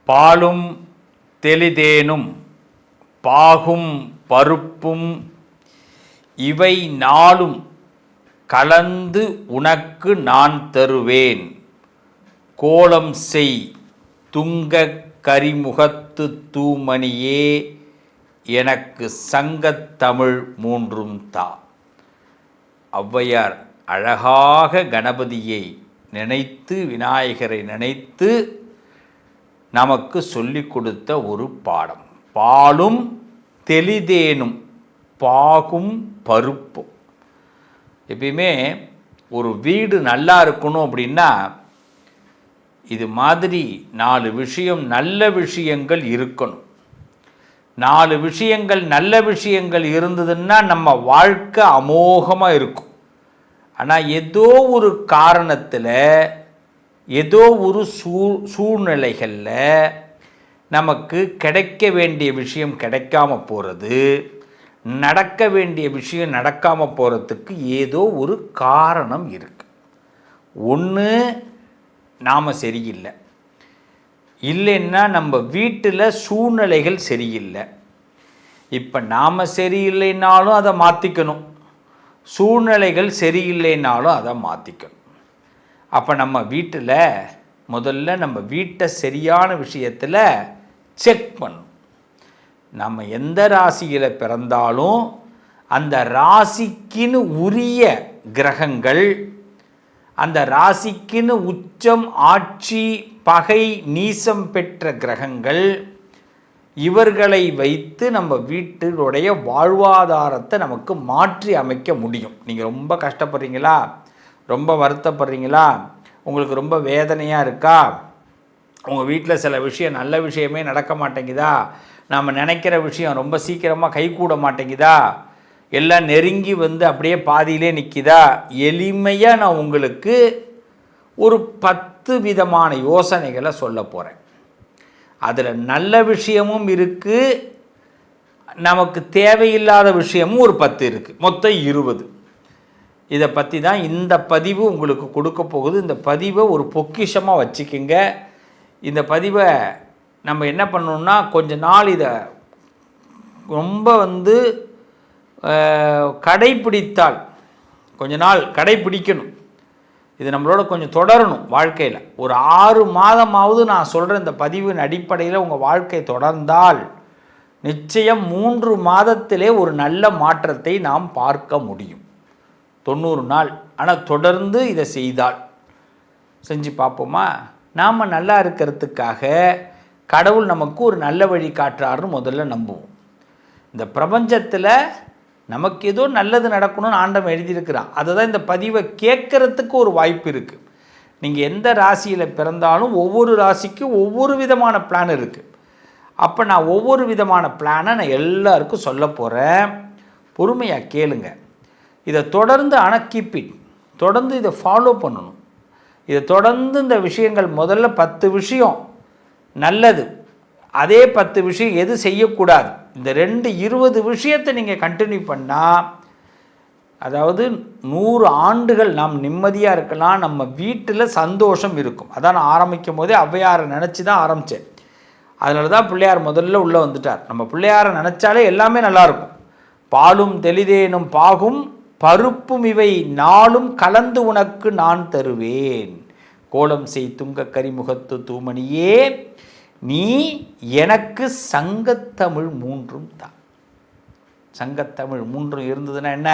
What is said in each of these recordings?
பாலும் தெளிதேனும் பாகும் பருப்பும் இவை நாளும் கலந்து உனக்கு நான் தருவேன். கோலம் செய் துங்கக் கரிமுகத்து தூமணியே, எனக்கு சங்கத்தமிழ் மூன்றும் தா. ஔவையார் அழகாக கணபதியை நினைத்து, விநாயகரை நினைத்து நமக்கு சொல்லிக் கொடுத்த ஒரு பாடம். பாலும் தெளிதேனும் பாகும் பருப்பும். எப்பயுமே ஒரு வீடு நல்லா இருக்கணும் அப்படின்னா இது மாதிரி 4 விஷயம், நல்ல விஷயங்கள் இருக்கணும். 4 விஷயங்கள், நல்ல விஷயங்கள் இருந்ததுன்னா நம்ம வாழ்க்கை அமோகமாக இருக்கும். ஆனால் ஏதோ ஒரு காரணத்தில், ஏதோ ஒரு சூழ்நிலைகளில் நமக்கு கிடைக்க வேண்டிய விஷயம் கிடைக்காம போகிறது, நடக்க வேண்டிய விஷயம் நடக்காமல் போகிறதுக்கு ஏதோ ஒரு காரணம் இருக்குது. ஒன்று நாம் சரியில்லை, இல்லைன்னா நம்ம வீட்டில் சூழ்நிலைகள் சரியில்லை. இப்போ நாம் சரியில்லைனாலும் அதை மாற்றிக்கணும், சூழ்நிலைகள் சரியில்லைனாலும் அதை மாற்றிக்கணும். அப்போ நம்ம வீட்டில் முதல்ல நம்ம வீட்டை சரியான விஷயத்தில் செக் பண்ணணும். நம்ம எந்த ராசியில் பிறந்தாலும் அந்த ராசிக்குன்னு உரிய கிரகங்கள், அந்த ராசிக்குன்னு உச்சம், ஆட்சி, பகை, நீசம் பெற்ற கிரகங்கள், இவர்களை வைத்து நம்ம வீட்டினுடைய வாழ்வாதாரத்தை நமக்கு மாற்றி அமைக்க முடியும். நீங்கள் ரொம்ப கஷ்டப்படுறீங்களா, ரொம்ப வருத்தப்படுறீங்களா, உங்களுக்கு ரொம்ப வேதனையாக இருக்கா, உங்கள் வீட்டில் சில விஷயம் நல்ல விஷயமே நடக்க மாட்டேங்குதா, நாம் நினைக்கிற விஷயம் ரொம்ப சீக்கிரமாக கைகூட மாட்டேங்குதா, எல்லாம் நெருங்கி வந்து அப்படியே பாதியிலே நிற்கிதா, எளிமையாக நான் உங்களுக்கு ஒரு 10 விதமான யோசனைகளை சொல்ல போகிறேன். அதில் நல்ல விஷயமும் இருக்குது, நமக்கு தேவையில்லாத விஷயமும் ஒரு 10 இருக்குது, மொத்தம் 20. இதை பற்றி தான் இந்த பதிவு உங்களுக்கு கொடுக்க போகுது. இந்த பதிவை ஒரு பொக்கிஷமாக வச்சுக்கிங்க. இந்த பதிவை நம்ம என்ன பண்ணணும்னா, கொஞ்ச நாள் இதை ரொம்ப கடைப்பிடித்தால், கொஞ்ச நாள் கடைப்பிடிக்கணும், இது நம்மளோட கொஞ்சம் தொடரணும் வாழ்க்கையில். ஒரு 6 மாதமாவது நான் சொல்கிற இந்த பதிவின் அடிப்படையில் உங்கள் வாழ்க்கை தொடர்ந்தால் நிச்சயம் 3 மாதத்திலே ஒரு நல்ல மாற்றத்தை நாம் பார்க்க முடியும். 90 நாள். ஆனால் தொடர்ந்து இதை செய்தால், செஞ்சு பார்ப்போமா? நாம் நல்லா இருக்கிறதுக்காக கடவுள் நமக்கு ஒரு நல்ல வழி காட்டுறாருன்னு முதல்ல நம்புவோம். இந்த பிரபஞ்சத்தில் நமக்கு ஏதோ நல்லது நடக்கணும்னு ஆண்டவன் எழுதியிருக்கிறான். அதை தான் இந்த பதிவை கேட்குறதுக்கு ஒரு வாய்ப்பு இருக்குது. நீங்கள் எந்த ராசியில் பிறந்தாலும் ஒவ்வொரு ராசிக்கும் ஒவ்வொரு விதமான பிளான் இருக்குது. அப்போ நான் ஒவ்வொரு விதமான பிளானை நான் எல்லாருக்கும் சொல்ல போகிறேன். பொறுமையாக கேளுங்க. இதை தொடர்ந்து தொடர்ந்து இதை ஃபாலோ பண்ணணும். இதை தொடர்ந்து இந்த விஷயங்கள், முதல்ல 10 விஷயம் நல்லது, அதே 10 விஷயம் எது செய்யக்கூடாது, இந்த 20 விஷயத்தை நீங்கள் கண்டினியூ பண்ணால், அதாவது 100 ஆண்டுகள் நாம் நிம்மதியாக இருக்கலாம், நம்ம வீட்டில் சந்தோஷம் இருக்கும். அதான் நான் ஆரம்பிக்கும் போதே ஔவையாரை நினச்சி தான் ஆரம்பித்தேன். அதனால தான் பிள்ளையார் முதல்ல உள்ளே வந்துட்டார். நம்ம பிள்ளையாரை நினச்சாலே எல்லாமே நல்லாயிருக்கும். பாலும் தெளிதேனும் பாகும் பருப்பும் இவை நாளும் கலந்து உனக்கு நான் தருவேன். கோலம் செய் துங்க கரிமுகத்து தூமணியே, நீ எனக்கு சங்கத்தமிழ் மூன்றும் தான். சங்கத்தமிழ் 3 இருந்ததுன்னா என்ன?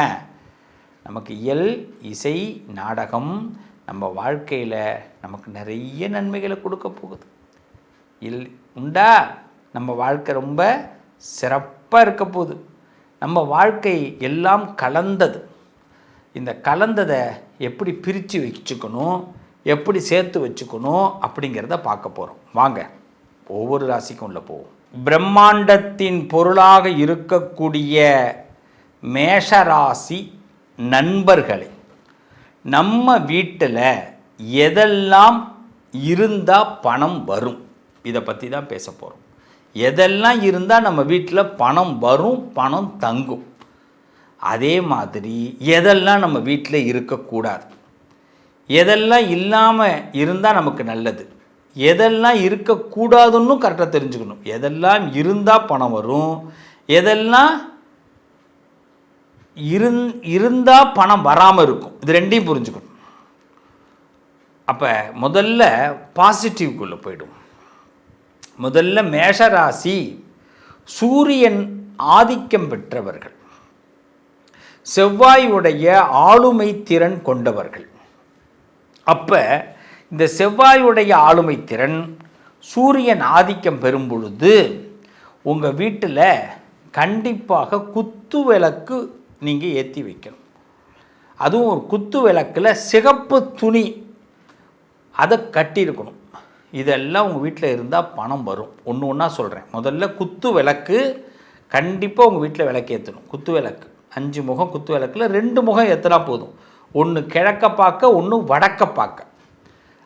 நமக்கு இயல், இசை, நாடகம் நம்ம வாழ்க்கையில் நமக்கு நிறைய நன்மைகளை கொடுக்க போகுது. உண்டா? நம்ம வாழ்க்கை ரொம்ப சிறப்பாக இருக்க போகுது. நம்ம வாழ்க்கை எல்லாம் கலந்தது. இந்த கலந்ததை எப்படி பிரித்து வச்சுக்கணும், எப்படி சேர்த்து வச்சுக்கணும் அப்படிங்கிறத பார்க்க போகிறோம். வாங்க ஒவ்வொரு ராசிக்கும் உள்ள போவோம். பிரம்மாண்டத்தின் பொருளாக இருக்கக்கூடிய மேஷராசி நண்பர்களே, நம்ம வீட்டில் எதெல்லாம் இருந்தால் பணம் வரும், இதை பற்றி தான் பேச போகிறோம். எதெல்லாம் இருந்தால் நம்ம வீட்டில் பணம் வரும், பணம் தங்கும். அதே மாதிரி எதெல்லாம் நம்ம வீட்டில் இருக்கக்கூடாது, எதெல்லாம் இல்லாமல் இருந்தால் நமக்கு நல்லது, எதெல்லாம் இருக்கக்கூடாதுன்னு கரெக்டாக தெரிஞ்சுக்கணும். எதெல்லாம் இருந்தால் பணம் வரும், எதெல்லாம் இருந்தால் பணம் வராமல் இருக்கும், இது ரெண்டையும் புரிஞ்சுக்கணும். அப்போ முதல்ல பாசிட்டிவ்குள்ளே போய்டும். முதல்ல மேஷராசி சூரியன் ஆதிக்கம் பெற்றவர்கள், செவ்வாயுடைய ஆளுமை திறன் கொண்டவர்கள். அப்போ இந்த செவ்வாயுடைய ஆளுமை திறன் சூரியன் ஆதிக்கம் பெறும் பொழுது உங்கள் வீட்டில் கண்டிப்பாக குத்து விளக்கு நீங்கள் ஏற்றி வைக்கணும். அதுவும் ஒரு குத்து விளக்கில் சிகப்பு துணி அதை கட்டியிருக்கணும். இதெல்லாம் உங்கள் வீட்டில் இருந்தால் பணம் வரும். ஒன்று ஒன்றா சொல்கிறேன். முதல்ல குத்து விளக்கு கண்டிப்பாக உங்கள் வீட்டில் விளக்கு ஏற்றணும். குத்து விளக்கு 5 முகம் குத்து விளக்கில் 2 முகம் ஏற்றினா போதும். ஒன்று கிழக்க பார்க்க, ஒன்று வடக்க பார்க்க.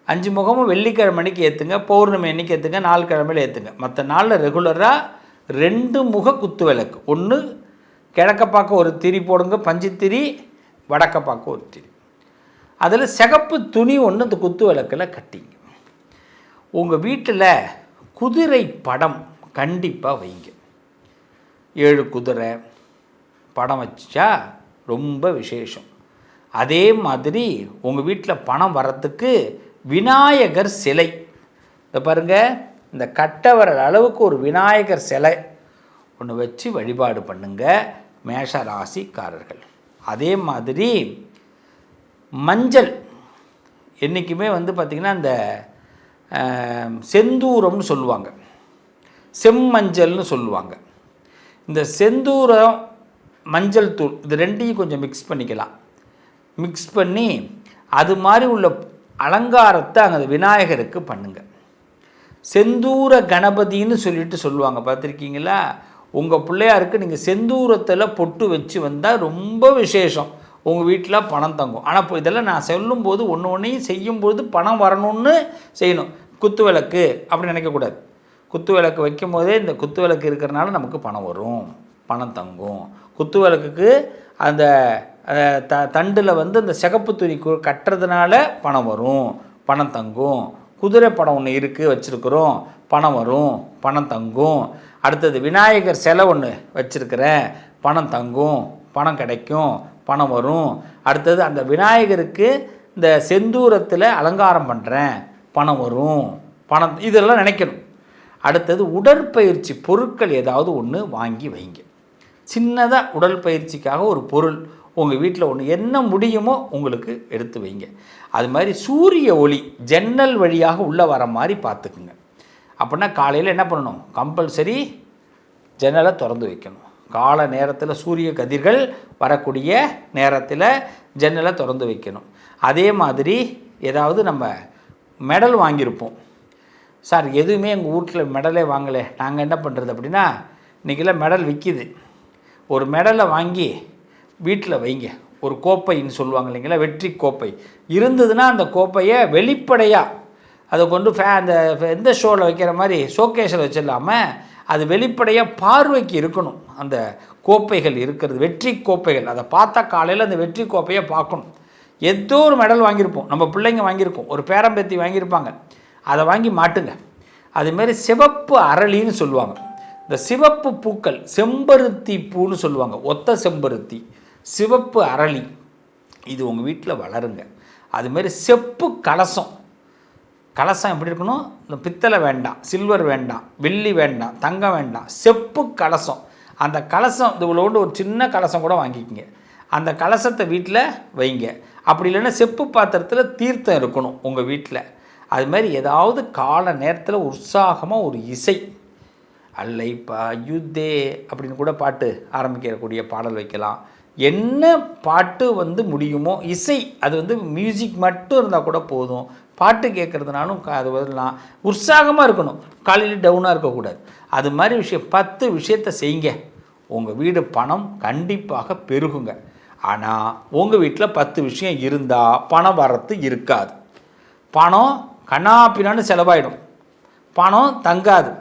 5 முகமும் வெள்ளிக்கிழமை அன்னைக்கு ஏற்றுங்க, பௌர்ணமி அன்னைக்கு ஏற்றுங்க, 4 கிழமையில் ஏற்றுங்க. மற்ற நாளில் ரெகுலராக 2 முக குத்து விளக்கு, ஒன்று கிழக்க பார்க்க ஒரு திரி போடுங்க, பஞ்சு திரி, வடக்க பார்க்க ஒரு திரி. அதில் சிகப்பு துணி ஒன்று இந்த குத்து விளக்கில் கட்டிங்க. உங்கள் வீட்டில் குதிரை படம் கண்டிப்பாக வைங்க. 7 குதிரை படம் வச்சா ரொம்ப விசேஷம். அதே மாதிரி உங்கள் வீட்டில் பணம் வர்றதுக்கு விநாயகர் சிலை, இதை பாருங்கள், இந்த கட்டவரல் அளவுக்கு ஒரு விநாயகர் சிலை ஒன்று வச்சு வழிபாடு பண்ணுங்க மேஷ ராசிக்காரர்கள். அதே மாதிரி மஞ்சள் என்றைக்குமே பார்த்திங்கன்னா இந்த செந்தூரம்னு சொல்லுவாங்க, செம்மஞ்சள்னு சொல்லுவாங்க. இந்த செந்தூரம் மஞ்சள் தூள் இது ரெண்டையும் கொஞ்சம் மிக்ஸ் பண்ணிக்கலாம். மிக்ஸ் பண்ணி அது மாதிரி உள்ள அலங்காரத்தை அங்கே விநாயகருக்கு பண்ணுங்கள். செந்தூர கணபதின்னு சொல்லிட்டு சொல்லுவாங்க, பார்த்துருக்கீங்களா? உங்கள் பிள்ளையாருக்கு நீங்கள் செந்தூரத்தில் பொட்டு வச்சு வந்தால் ரொம்ப விசேஷம், உங்கள் வீட்டில் பணம் தங்கும். ஆனால் இப்போ இதெல்லாம் நான் சொல்லும்போது ஒன்று ஒன்றையும் செய்யும்போது பணம் வரணும்னு செய்யணும். குத்து விளக்கு அப்படி நினைக்கக்கூடாது. குத்து விளக்கு வைக்கும் போதே இந்த குத்து விளக்கு இருக்கிறனால நமக்கு பணம் வரும், பணம் தங்கும். குத்து விளக்குக்கு அந்த தண்டில் அந்த சிகப்பு துணி கட்டுறதுனால பணம் வரும், பணம் தங்கும். குதிரை படம் ஒன்று இருக்குது வச்சுருக்குறோம், பணம் வரும், பணம் தங்கும். அடுத்தது விநாயகர் சிலை ஒன்று வச்சுருக்கிறேன், பணம் தங்கும், பணம் கிடைக்கும், பணம் வரும். அடுத்தது அந்த விநாயகருக்கு இந்த செந்தூரத்தில் அலங்காரம் பண்ணுறேன், பணம் வரும், பணம், இதெல்லாம் நினைக்கணும். அடுத்தது உடற்பயிற்சி பொருட்கள் ஏதாவது ஒன்று வாங்கி வைங்க. சின்னதாக உடற்பயிற்சிக்காக ஒரு பொருள் உங்கள் வீட்டில் ஒன்று என்ன முடியுமோ உங்களுக்கு எடுத்து வைங்க. அது மாதிரி சூரிய ஒளி ஜன்னல் வழியாக உள்ளே வர மாதிரி பார்த்துக்குங்க. அப்படின்னா காலையில் என்ன பண்ணணும், கம்பல்சரி ஜன்னலை திறந்து வைக்கணும். காலை நேரத்தில் சூரிய கதிர்கள் வரக்கூடிய நேரத்தில் ஜன்னலை திறந்து வைக்கணும். அதே மாதிரி ஏதாவது நம்ம மெடல் வாங்கியிருப்போம், சார் எதுவுமே எங்கள் வீட்டில் மெடலே வாங்கலை, நாங்கள் என்ன பண்ணுறது அப்படின்னா, இன்றைக்கெல்லாம் மெடல் விற்கிது. ஒரு மெடலை வாங்கி வீட்டில் வைங்க. ஒரு கோப்பைன்னு சொல்லுவாங்க இல்லைங்களா, வெற்றி கோப்பை இருந்ததுன்னா அந்த கோப்பையை வெளிப்படையாக அதை கொண்டு அந்த எந்த ஷோவில் வைக்கிற மாதிரி ஷோகேஸில் வச்சிடலாமல் அது வெளிப்படையாக பார்வைக்கு இருக்கணும். அந்த கோப்பைகள் இருக்கிறது வெற்றி கோப்பைகள், அதை பார்த்தா காலையில் அந்த வெற்றி கோப்பையை பார்க்கணும். ஏதோ ஒரு மெடல் வாங்கியிருப்போம், நம்ம பிள்ளைங்க வாங்கியிருக்கோம், ஒரு பேரம்பேத்தி வாங்கியிருப்பாங்க, அதை வாங்கி மாட்டுங்க. அதுமாரி சிவப்பு அரளின்னு சொல்லுவாங்க, இந்த சிவப்பு பூக்கள் செம்பருத்தி பூன்னு சொல்லுவாங்க, ஒத்த செம்பருத்தி, சிவப்பு அரளி, இது உங்கள் வீட்டில் வளருங்க. அதுமாரி செப்பு கலசம், கலசம் எப்படி இருக்கணும், இந்த பித்தளை வேண்டாம், சில்வர் வேண்டாம், வெள்ளி வேண்டாம், தங்கம் வேண்டாம், செப்பு கலசம். அந்த கலசம் இவ்வளோண்டு ஒரு சின்ன கலசம் கூட வாங்கிக்கிங்க, அந்த கலசத்தை வீட்டில் வைங்க. அப்படி இல்லைன்னா செப்பு பாத்திரத்தில் தீர்த்தம் இருக்கணும் உங்கள் வீட்டில். அது மாதிரி ஏதாவது கால நேரத்தில் உற்சாகமாக ஒரு இசை, அல்லைப்பா யுத்தே அப்படின்னு கூட பாட்டு ஆரம்பிக்கக்கூடிய பாடல் வைக்கலாம். என்ன பாட்டு முடியுமோ இசை, அது மியூசிக் மட்டும் இருந்தால் கூட போதும். பாட்டு கேட்குறதுனாலும் அது வரலாம், உற்சாகமாக இருக்கணும், காலையில் டவுனாக இருக்கக்கூடாது. அது மாதிரி விஷயம் 10 விஷயத்தை செய்யுங்க, உங்கள் வீடு பணம் கண்டிப்பாக பெருகுங்க. ஆனால் உங்கள் வீட்டில் 10 விஷயம் இருந்தால் பணம் வரத்து இருக்காது. பணம் கண்ணாப்பினான்னு செலவாயிடும், பணம் தங்காது,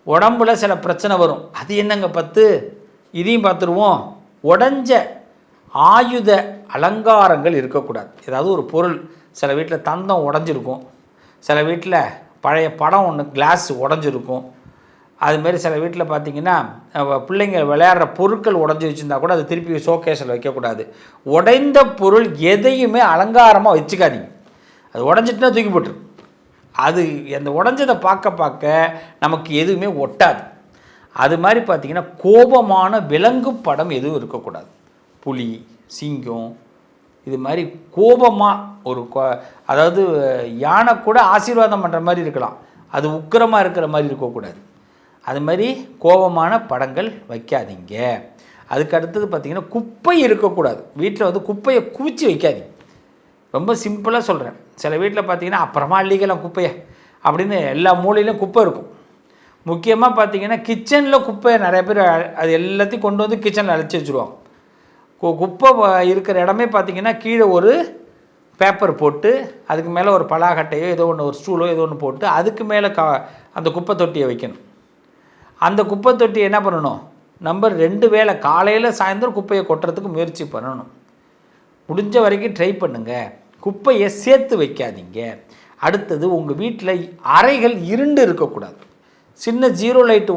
உடம்புல சில பிரச்சனை வரும். அது என்னங்க 10, இதையும் பார்த்துருவோம். உடஞ்ச ஆயுத அலங்காரங்கள் இருக்கக்கூடாது. ஏதாவது ஒரு பொருள், சில வீட்டில் தந்தம் உடஞ்சிருக்கும், சில வீட்டில் பழைய படம் ஒன்று கிளாஸ் உடஞ்சிருக்கும். அதுமாரி சில வீட்டில் பார்த்திங்கன்னா பிள்ளைங்க விளையாடுற பொருட்கள் உடஞ்சி வச்சுருந்தா கூட அது திருப்பி ஷோகேஸில் வைக்கக்கூடாது. உடைந்த பொருள் எதையுமே அலங்காரமாக வச்சுக்காதீங்க. அது உடஞ்சிட்டுனா தூக்கி போட்டுரு. அது அந்த உடஞ்சதை பார்க்க நமக்கு எதுவுமே ஒட்டாது. அது மாதிரி பார்த்திங்கன்னா கோபமான விலங்கு படம் எதுவும் இருக்கக்கூடாது. புலி, சிங்கம், இது மாதிரி கோபமாக ஒரு அதாவது யானை கூட ஆசீர்வாதம் பண்ணுற மாதிரி இருக்கலாம், அது உக்கிரமாக இருக்கிற மாதிரி இருக்கக்கூடாது. அது மாதிரி கோபமான படங்கள் வைக்காதீங்க. அதுக்கு அடுத்தது பார்த்திங்கன்னா குப்பை இருக்கக்கூடாது. வீட்டில் வந்து குப்பையை குவிச்சு வைக்காதீங்க. ரொம்ப சிம்பிளாக சொல்கிறேன். சில வீட்டில் பார்த்திங்கன்னா அப்புறமா அள்ளிக்கலாம் குப்பையை அப்படின்னு எல்லா மூலையிலும் குப்பை இருக்கும். முக்கியமாக பார்த்திங்கன்னா கிச்சனில் குப்பையை நிறைய பேர் அது எல்லாத்தையும் கொண்டு வந்து கிச்சனில் அழைச்சி வச்சுருவாங்க. குப்பை இருக்கிற இடமே பார்த்திங்கன்னா கீழே ஒரு பேப்பர் போட்டு அதுக்கு மேலே ஒரு பலாக்கட்டையோ ஏதோ ஒன்று, ஒரு ஸ்டூலோ ஏதோ ஒன்று போட்டு அதுக்கு மேலே அந்த குப்பை தொட்டியை வைக்கணும். அந்த குப்பை தொட்டியை என்ன பண்ணணும், நம்பர் 2 வேளை காலையில் சாயந்தரம் குப்பையை கொட்டுறதுக்கு முயற்சி பண்ணணும். முடிஞ்ச வரைக்கும் ட்ரை பண்ணுங்கள். குப்பையை சேர்த்து வைக்காதீங்க. அடுத்தது உங்கள் வீட்டில் அறைகள் இருண்டு இருக்கக்கூடாது. சின்ன 0 லைட்டு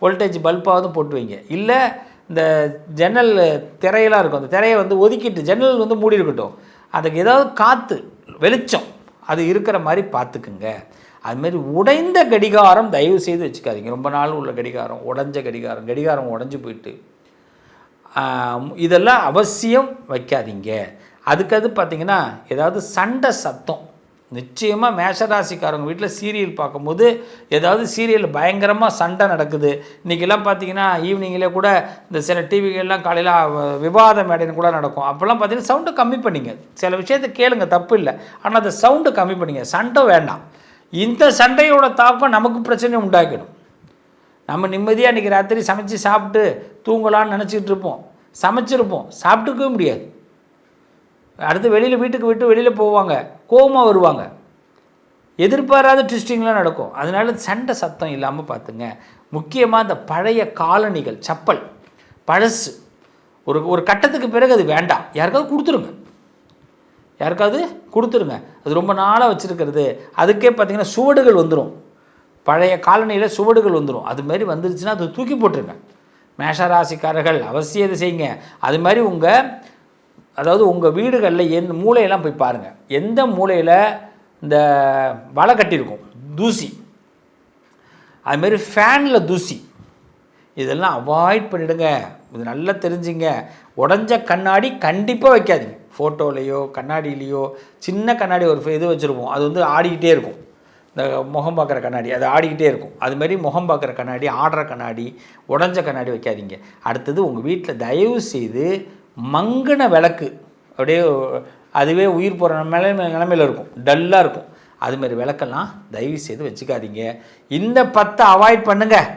வோல்டேஜ் பல்பாவது போட்டு வைங்க. இல்லை இந்த ஜன்னல் திரையெல்லாம் இருக்கும், அந்த திரையை வந்து ஒதுக்கிட்டு ஜன்னல் வந்து மூடி இருக்கட்டும். அதுக்கு ஏதாவது காற்று வெளிச்சம் அது இருக்கிற மாதிரி பார்த்துக்குங்க. அதுமாரி உடைந்த கடிகாரம் தயவு செய்து வச்சுக்காதீங்க. ரொம்ப நாள் உள்ள கடிகாரம், உடஞ்ச கடிகாரம் உடஞ்சி போயிட்டு இதெல்லாம் அவசியம் வைக்காதீங்க. அதுக்கது பார்த்திங்கன்னா ஏதாவது சண்டை சத்தம், நிச்சயமாக மேஷராசிக்காரங்க வீட்டில் சீரியல் பார்க்கும்போது ஏதாவது சீரியல் பயங்கரமாக சண்டை நடக்குது. இன்றைக்கெல்லாம் பார்த்திங்கன்னா ஈவினிங்கில் கூட இந்த சில டிவிகள்லாம் காலையில் விவாத மேடைன்னு கூட நடக்கும். அப்போல்லாம் பார்த்திங்கன்னா சவுண்டை கம்மி பண்ணிங்க. சில விஷயத்தை கேளுங்க, தப்பு இல்லை, ஆனால் அந்த சவுண்டை கம்மி பண்ணிங்க. சண்டை வேண்டாம். இந்த சண்டையோட தாக்கம் நமக்கு பிரச்சனை உண்டாக்கிடும். நம்ம நிம்மதியாக இன்றைக்கி ராத்திரி சமைச்சு சாப்பிட்டு தூங்கலான்னு நினச்சிக்கிட்டு இருப்போம், சமைச்சிருப்போம், சாப்பிட்டுக்கவே முடியாது. அடுத்து வீட்டுக்கு விட்டு வெளியில் போவாங்க, கோபமாக வருவாங்க, எதிர்பாராத ட்விஸ்டிங்லாம் நடக்கும். அதனால சண்டை சத்தம் இல்லாமல் பார்த்துங்க. முக்கியமாக இந்த பழைய காலணிகள், செப்பல் பழசு ஒரு கட்டத்துக்கு பிறகு அது வேண்டாம், யாருக்காவது கொடுத்துருங்க. அது ரொம்ப நாளாக வச்சுருக்கிறது, அதுக்கே பார்த்திங்கன்னா சுவடுகள் வந்துடும், பழைய காலனியில் சுவடுகள் வந்துடும். அதுமாரி வந்துருச்சுன்னா அது தூக்கி போட்டுருங்க. மேஷராசிக்காரர்கள் அவசியம் இதை செய்யுங்க. அது மாதிரி உங்கள் வீடுகளில் மூளையெல்லாம் போய் பாருங்கள். எந்த மூலையில் இந்த வலை கட்டியிருக்கும் தூசி, அதுமாரி ஃபேனில் தூசி, இதெல்லாம் அவாய்ட் பண்ணிவிடுங்க. இது நல்லா தெரிஞ்சுங்க. உடஞ்ச கண்ணாடி கண்டிப்பாக வைக்காதீங்க. ஃபோட்டோலேயோ கண்ணாடியிலையோ சின்ன கண்ணாடி ஒரு இது வச்சுருப்போம், அது வந்து ஆடிக்கிட்டே இருக்கும். இந்த முகம் பார்க்குற கண்ணாடி அது ஆடிக்கிட்டே இருக்கும். அதுமாரி முகம் பார்க்குற கண்ணாடி, ஆடுற கண்ணாடி, உடஞ்ச கண்ணாடி வைக்காதீங்க. அடுத்தது உங்கள் வீட்டில் தயவு செய்து மங்கின விளக்கு, அப்படியே அதுவே உயிர் போகிற நிலைமையில் இருக்கும், டல்லாக இருக்கும், அதுமாரி விளக்கெல்லாம் தயவு செய்து வச்சுக்காதீங்க. இந்த 10 அவாய்ட் பண்ணுங்கள்.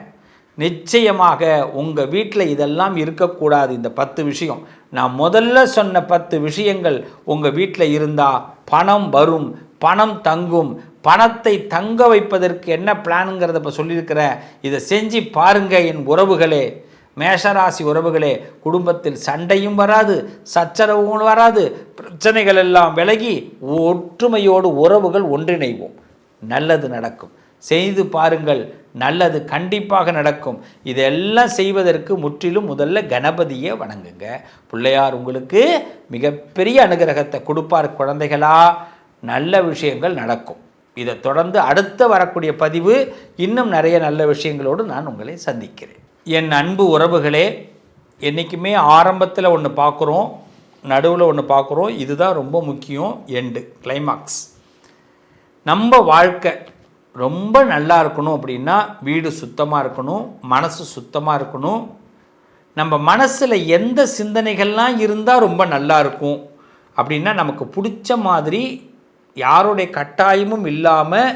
நிச்சயமாக உங்கள் வீட்டில் இதெல்லாம் இருக்கக்கூடாது. இந்த 10 விஷயம், நான் முதல்ல சொன்ன 10 விஷயங்கள் உங்கள் வீட்டில் இருந்தால் பணம் வரும், பணம் தங்கும். பணத்தை தங்க வைப்பதற்கு என்ன பிளானுங்கிறத இப்போ சொல்லியிருக்கிறேன். இதை செஞ்சு பாருங்கள் என் உறவுகளே, மேஷராசி உறவுகளே. குடும்பத்தில் சண்டையும் வராது, சச்சரவும் வராது, பிரச்சனைகள் எல்லாம் விலகி ஒற்றுமையோடு உறவுகள் ஒன்றிணைவோம். நல்லது நடக்கும். செய்து பாருங்கள், நல்லது கண்டிப்பாக நடக்கும். இதெல்லாம் செய்வதற்கு முற்றிலும் முதல்ல கணபதியை வணங்குங்க. பிள்ளையார் உங்களுக்கு மிகப்பெரிய அனுகிரகத்தை கொடுப்பார். குழந்தைகளா, நல்ல விஷயங்கள் நடக்கும். இதை தொடர்ந்து அடுத்த வரக்கூடிய பதிவு இன்னும் நிறைய நல்ல விஷயங்களோடு நான் உங்களை சந்திக்கிறேன். என் அன்பு உறவுகளே, என்றைக்குமே ஆரம்பத்தில் ஒன்று பார்க்குறோம், நடுவில் ஒன்று பார்க்குறோம், இதுதான் ரொம்ப முக்கியம். End climax. நம்ம வாழ்க்கை ரொம்ப நல்லா இருக்கணும் அப்படின்னா வீடு சுத்தமாக இருக்கணும், மனசு சுத்தமாக இருக்கணும். நம்ம மனசில் எந்த சிந்தனைகள்லாம் இருந்தால் ரொம்ப நல்லா இருக்கும் அப்படின்னா, நமக்கு பிடிச்ச மாதிரி யாருடைய கட்டாயமும் இல்லாமல்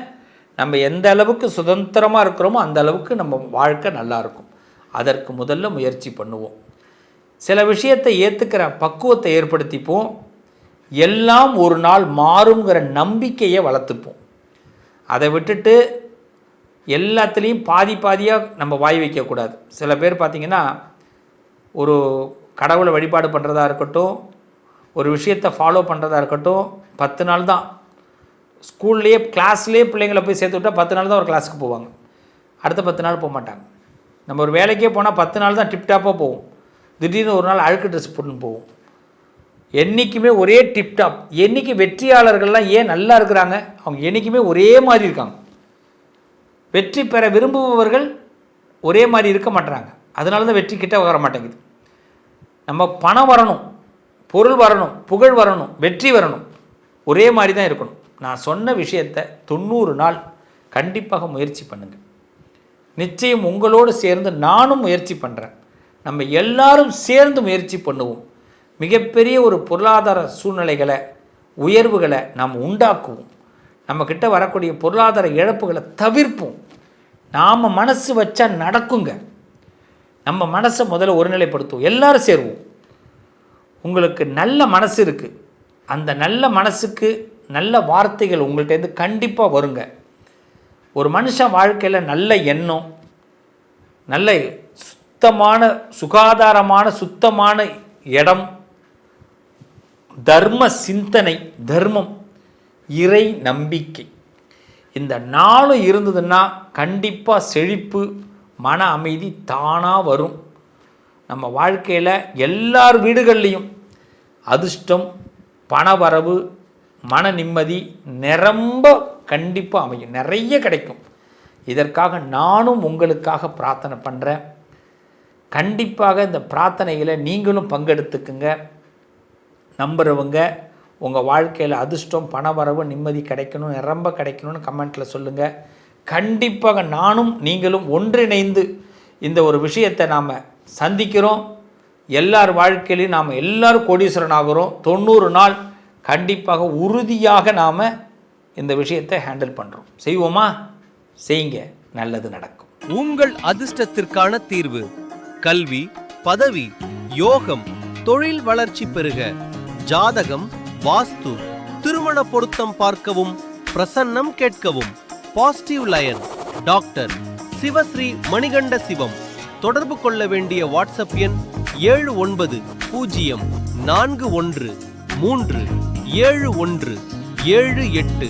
நம்ம எந்த அளவுக்கு சுதந்திரமாக இருக்கிறோமோ அந்த அளவுக்கு நம்ம வாழ்க்கை நல்லாயிருக்கும். அதற்கு முதல்ல முயற்சி பண்ணுவோம். சில விஷயத்தை ஏற்றுக்கிற பக்குவத்தை ஏற்படுத்திப்போம். எல்லாம் ஒரு நாள் மாறுங்கிற நம்பிக்கையை வளர்த்துப்போம். அதை விட்டுட்டு எல்லாத்துலேயும் பாதியாக நம்ம வாய் வைக்கக்கூடாது. சில பேர் பார்த்திங்கன்னா, ஒரு கடவுளை வழிபாடு பண்ணுறதா இருக்கட்டும், ஒரு விஷயத்தை ஃபாலோ பண்ணுறதா இருக்கட்டும், 10 நாள் தான். ஸ்கூல்லேயே கிளாஸ்லேயே பிள்ளைங்களை போய் சேர்த்து விட்டால் 10 நாள் தான் ஒரு கிளாஸுக்கு போவாங்க, அடுத்த 10 நாள் போக மாட்டாங்க. நம்ம ஒரு வேலைக்கே போனால் 10 நாள் தான் டிப்டாப்பாக போவோம், திடீர்னு ஒரு நாள் அழுக்கு ட்ரெஸ் போட்டுன்னு போவோம். என்றைக்குமே ஒரே டிப்டாப். என்றைக்கு வெற்றியாளர்கள்லாம் ஏன் நல்லா இருக்கிறாங்க, அவங்க என்றைக்குமே ஒரே மாதிரி இருக்காங்க. வெற்றி பெற விரும்புபவர்கள் ஒரே மாதிரி இருக்க மாட்டுறாங்க, அதனால தான் வெற்றி கிட்ட வர மாட்டேங்குது. நம்ம பணம் வரணும், பொருள் வரணும், புகழ் வரணும், வெற்றி வரணும், ஒரே மாதிரி தான் இருக்கணும். நான் சொன்ன விஷயத்தை 90 நாள் கண்டிப்பாக முயற்சி பண்ணுங்கள். நிச்சயம் உங்களோடு சேர்ந்து நானும் முயற்சி பண்ணுறேன். நம்ம எல்லாரும் சேர்ந்து முயற்சி பண்ணுவோம். மிகப்பெரிய ஒரு பொருளாதார சூழ்நிலைகளை, உயர்வுகளை நாம் உண்டாக்குவோம். நம்மக்கிட்ட வரக்கூடிய பொருளாதார இழப்புகளை தவிர்ப்போம். நாம் மனசு வச்சா நடக்குங்க. நம்ம மனசை முதல்ல ஒருநிலைப்படுத்துவோம், எல்லாரும் சேருவோம். உங்களுக்கு நல்ல மனசு இருக்குது, அந்த நல்ல மனசுக்கு நல்ல வார்த்தைகள் உங்கள்கிட்டேருந்து கண்டிப்பாக வருங்க. ஒரு மனுஷன் வாழ்க்கையில் நல்ல எண்ணம், நல்ல சுத்தமான சுகாதாரமான சுத்தமான இடம், தர்ம சிந்தனை, தர்மம், இறை நம்பிக்கை, இந்த 4 இருந்ததுன்னா கண்டிப்பாக செழிப்பு, மன அமைதி தானாக வரும். நம்ம வாழ்க்கையில் எல்லார் வீடுகள்லேயும் அதிர்ஷ்டம், பணவரவு, மன நிம்மதி நிரம்ப கண்டிப்பாக அமையும், நிறைய கிடைக்கும். இதற்காக நானும் உங்களுக்காக பிரார்த்தனை பண்ணுறேன். கண்டிப்பாக இந்த பிரார்த்தனைகளை நீங்களும் பங்கெடுத்துக்குங்க. நம்புகிறவங்க உங்கள் வாழ்க்கையில் அதிர்ஷ்டம், பணவரவு, நிம்மதி கிடைக்கணும், நிரம்ப கிடைக்கணும்னு கமெண்ட்டில் சொல்லுங்கள். கண்டிப்பாக நானும் நீங்களும் ஒன்றிணைந்து இந்த ஒரு விஷயத்தை நாம் சந்திக்கிறோம். எல்லார் வாழ்க்கையிலையும் நாம் எல்லோரும் கோடீஸ்வரன் ஆகிறோம். 90 நாள் கண்டிப்பாக உறுதியாக நாம் இந்த விஷயத்தை ஹேண்டில் பண்ணுறோம். செய்வோமா? செய்யுங்க, நல்லது நடக்கும். உங்கள் அதிர்ஷ்டத்திற்கான தீர்வு: கல்வி, பதவி, யோகம், தொழில் வளர்ச்சி பெருக, ஜாதகம், வாஸ்து, திருமண பொருத்தம் பார்க்கவும், பிரசன்னம் கேட்கவும். Positive line doctor Sivashri Manikanda Sivam. தொடர்பு கொள்ள வேண்டிய வாட்ஸ்அப் எண் 7904137178.